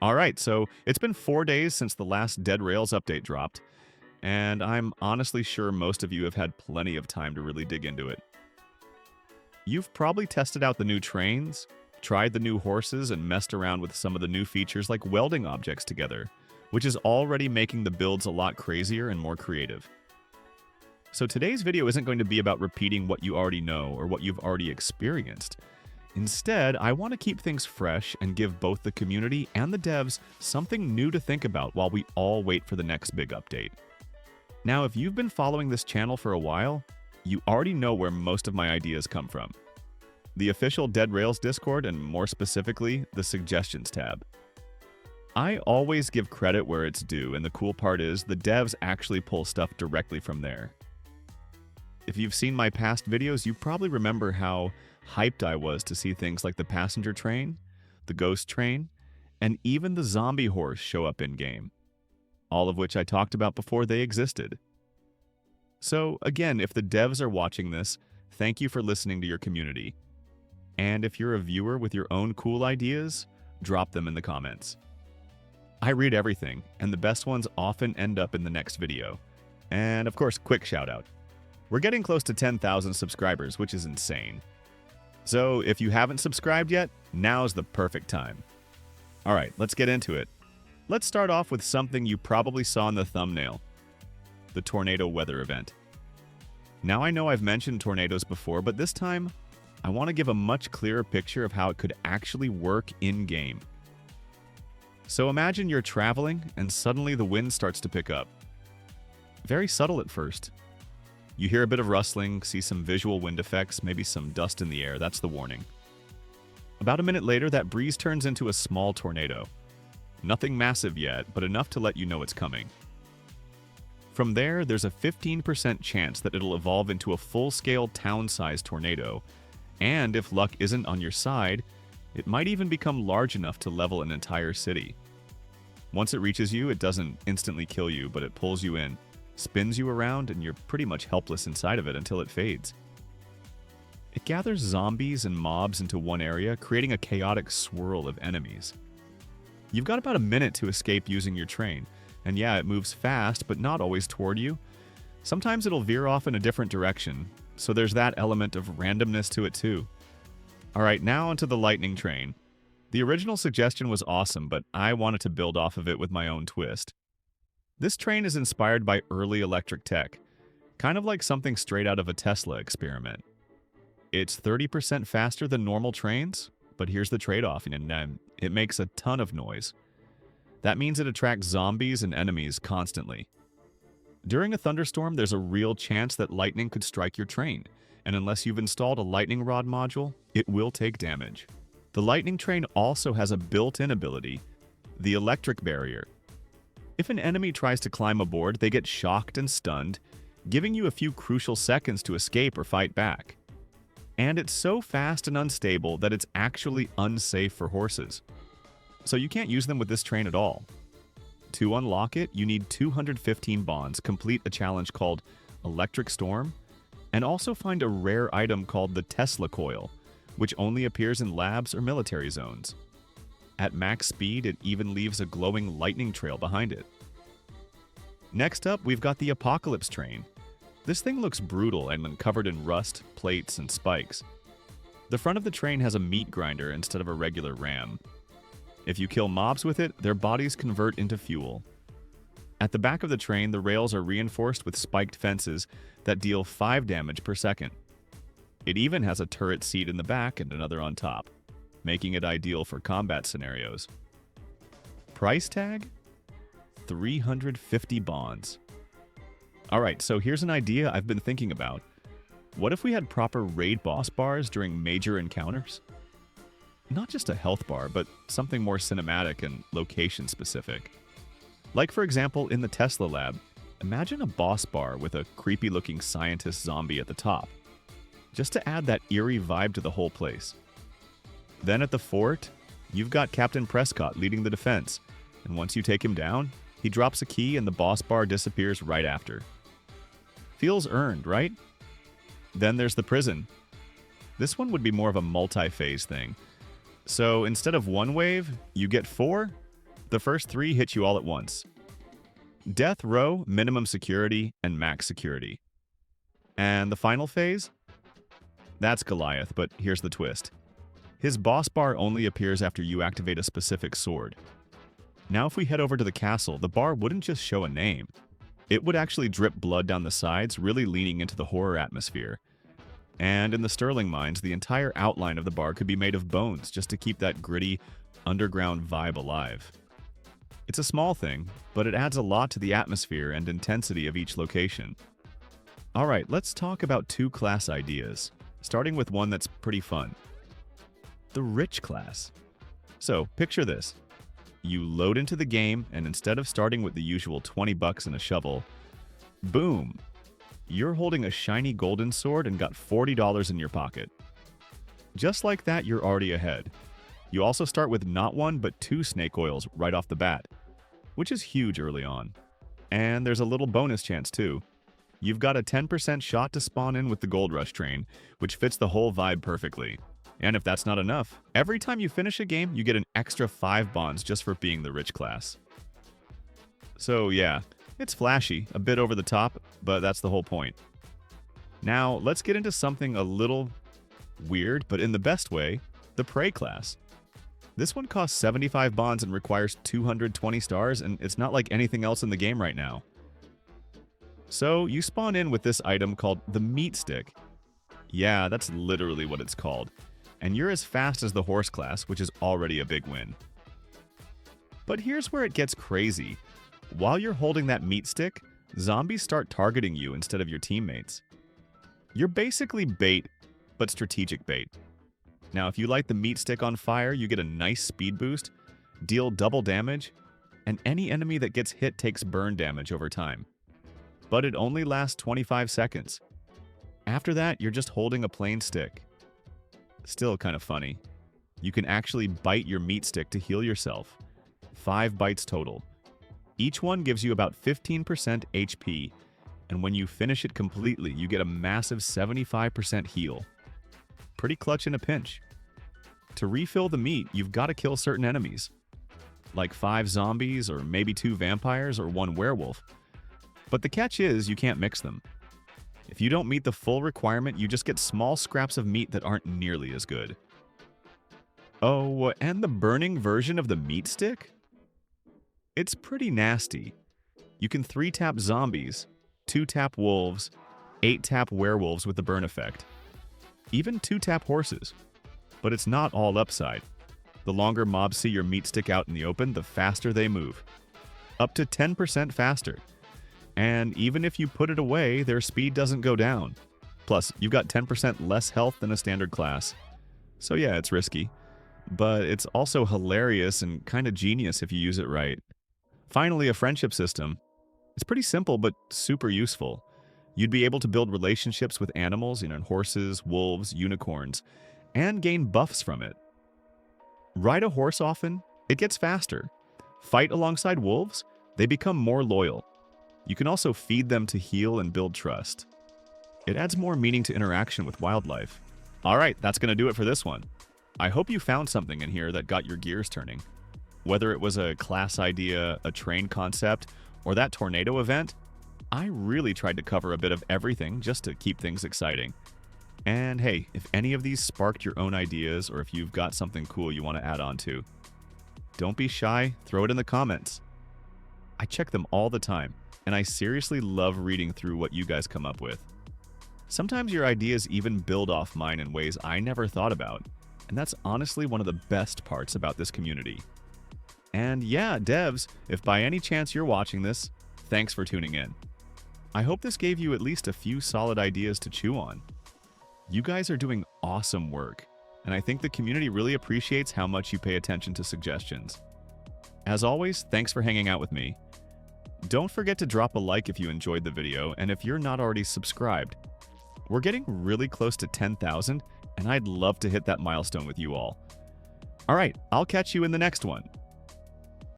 All right, so it's been 4 days since the last Dead Rails update dropped, and I'm honestly sure most of you have had plenty of time to really dig into it. You've probably tested out the new trains, tried the new horses, and messed around with some of the new features like welding objects together, which is already making the builds a lot crazier and more creative. So today's video isn't going to be about repeating what you already know or what you've already experienced. Instead, I want to keep things fresh and give both the community and the devs something new to think about while we all wait for the next big update. Now, if you've been following this channel for a while, you already know where most of my ideas come from. The official Dead Rails Discord, and more specifically, the Suggestions tab. I always give credit where it's due, and the cool part is the devs actually pull stuff directly from there. If you've seen my past videos, you probably remember how hyped I was to see things like the passenger train, the ghost train, and even the zombie horse show up in-game. All of which I talked about before they existed. So again, if the devs are watching this, thank you for listening to your community. And if you're a viewer with your own cool ideas, drop them in the comments. I read everything, and the best ones often end up in the next video. And of course, quick shout out. We're getting close to 10,000 subscribers, which is insane. So if you haven't subscribed yet, now's the perfect time. Alright, let's get into it. Let's start off with something you probably saw in the thumbnail. The tornado weather event. Now I know I've mentioned tornadoes before, but this time, I want to give a much clearer picture of how it could actually work in-game. So imagine you're traveling, and suddenly the wind starts to pick up. Very subtle at first. You hear a bit of rustling, see some visual wind effects, maybe some dust in the air, that's the warning. About a minute later, that breeze turns into a small tornado. Nothing massive yet, but enough to let you know it's coming. From there, there's a 15% chance that it'll evolve into a full-scale town-sized tornado, and if luck isn't on your side, it might even become large enough to level an entire city. Once it reaches you, it doesn't instantly kill you, but it pulls you in, spins you around, and you're pretty much helpless inside of it until it fades. It gathers zombies and mobs into one area, creating a chaotic swirl of enemies. You've got about a minute to escape using your train, and yeah, it moves fast, but not always toward you. Sometimes it'll veer off in a different direction, so there's that element of randomness to it too. Alright, now onto the lightning train. The original suggestion was awesome, but I wanted to build off of it with my own twist. This train is inspired by early electric tech, kind of like something straight out of a Tesla experiment. It's 30% faster than normal trains, but here's the trade-off, and it makes a ton of noise. That means it attracts zombies and enemies constantly. During a thunderstorm, there's a real chance that lightning could strike your train, and unless you've installed a lightning rod module, it will take damage. The lightning train also has a built-in ability, the electric barrier. If an enemy tries to climb aboard, they get shocked and stunned, giving you a few crucial seconds to escape or fight back. And it's so fast and unstable that it's actually unsafe for horses. So you can't use them with this train at all. To unlock it, you need 215 bonds, complete a challenge called Electric Storm, and also find a rare item called the Tesla Coil, which only appears in labs or military zones. At max speed, it even leaves a glowing lightning trail behind it. Next up, we've got the Apocalypse Train. This thing looks brutal and covered in rust, plates, and spikes. The front of the train has a meat grinder instead of a regular ram. If you kill mobs with it, their bodies convert into fuel. At the back of the train, the rails are reinforced with spiked fences that deal 5 damage per second. It even has a turret seat in the back and another on top, making it ideal for combat scenarios. Price tag? 350 bonds. Alright, so here's an idea I've been thinking about. What if we had proper raid boss bars during major encounters? Not just a health bar, but something more cinematic and location specific. Like for example, in the Tesla lab, imagine a boss bar with a creepy looking scientist zombie at the top, just to add that eerie vibe to the whole place. Then at the fort, you've got Captain Prescott leading the defense, and once you take him down, he drops a key and the boss bar disappears right after. Feels earned, right? Then there's the prison. This one would be more of a multi-phase thing. So instead of one wave, you get 4? The first three hit you all at once. Death Row, minimum security, and max security. And the final phase? That's Goliath, but here's the twist. His boss bar only appears after you activate a specific sword. Now if we head over to the castle, the bar wouldn't just show a name. It would actually drip blood down the sides, really leaning into the horror atmosphere. And in the Sterling Mines, the entire outline of the bar could be made of bones just to keep that gritty, underground vibe alive. It's a small thing, but it adds a lot to the atmosphere and intensity of each location. Alright, let's talk about two class ideas, starting with one that's pretty fun. The rich class. So, picture this. You load into the game, and instead of starting with the usual $20 and a shovel, boom! You're holding a shiny golden sword and got $40 in your pocket. Just like that, you're already ahead. You also start with not one, but two snake oils right off the bat, which is huge early on. And there's a little bonus chance too. You've got a 10% shot to spawn in with the Gold Rush train, which fits the whole vibe perfectly. And if that's not enough, every time you finish a game, you get an extra 5 bonds just for being the rich class. So yeah, it's flashy, a bit over the top, but that's the whole point. Now, let's get into something a little weird, but in the best way, the Prey class. This one costs 75 bonds and requires 220 stars, and it's not like anything else in the game right now. So, you spawn in with this item called the Meat Stick. Yeah, that's literally what it's called. And you're as fast as the Horse class, which is already a big win. But here's where it gets crazy. While you're holding that meat stick, zombies start targeting you instead of your teammates. You're basically bait, but strategic bait. Now, if you light the meat stick on fire, you get a nice speed boost, deal double damage, and any enemy that gets hit takes burn damage over time. But it only lasts 25 seconds. After that, you're just holding a plain stick. Still kind of funny. You can actually bite your meat stick to heal yourself. 5 bites total. Each one gives you about 15% HP, and when you finish it completely, you get a massive 75% heal. Pretty clutch in a pinch. To refill the meat, you've got to kill certain enemies, like 5 zombies or maybe 2 vampires or 1 werewolf. But the catch is you can't mix them. If you don't meet the full requirement, you just get small scraps of meat that aren't nearly as good. Oh, and the burning version of the meat stick? It's pretty nasty. You can 3-tap zombies, 2-tap wolves, 8-tap werewolves with the burn effect. Even 2-tap horses. But it's not all upside. The longer mobs see your meat stick out in the open, the faster they move. Up to 10% faster. And even if you put it away, their speed doesn't go down. Plus, you've got 10% less health than a standard class. So yeah, it's risky. But it's also hilarious and kind of genius if you use it right. Finally, a friendship system. It's pretty simple, but super useful. You'd be able to build relationships with animals, horses, wolves, unicorns, and gain buffs from it. Ride a horse often, it gets faster. Fight alongside wolves, they become more loyal. You can also feed them to heal and build trust. It adds more meaning to interaction with wildlife. Alright, that's going to do it for this one. I hope you found something in here that got your gears turning. Whether it was a class idea, a train concept, or that tornado event, I really tried to cover a bit of everything just to keep things exciting. And hey, if any of these sparked your own ideas or if you've got something cool you want to add on to, don't be shy, throw it in the comments. I check them all the time, and I seriously love reading through what you guys come up with. Sometimes your ideas even build off mine in ways I never thought about, and that's honestly one of the best parts about this community. And yeah, devs, if by any chance you're watching this, thanks for tuning in. I hope this gave you at least a few solid ideas to chew on. You guys are doing awesome work, and I think the community really appreciates how much you pay attention to suggestions. As always, thanks for hanging out with me. Don't forget to drop a like if you enjoyed the video, and if you're not already subscribed. We're getting really close to 10,000, and I'd love to hit that milestone with you all. Alright, I'll catch you in the next one.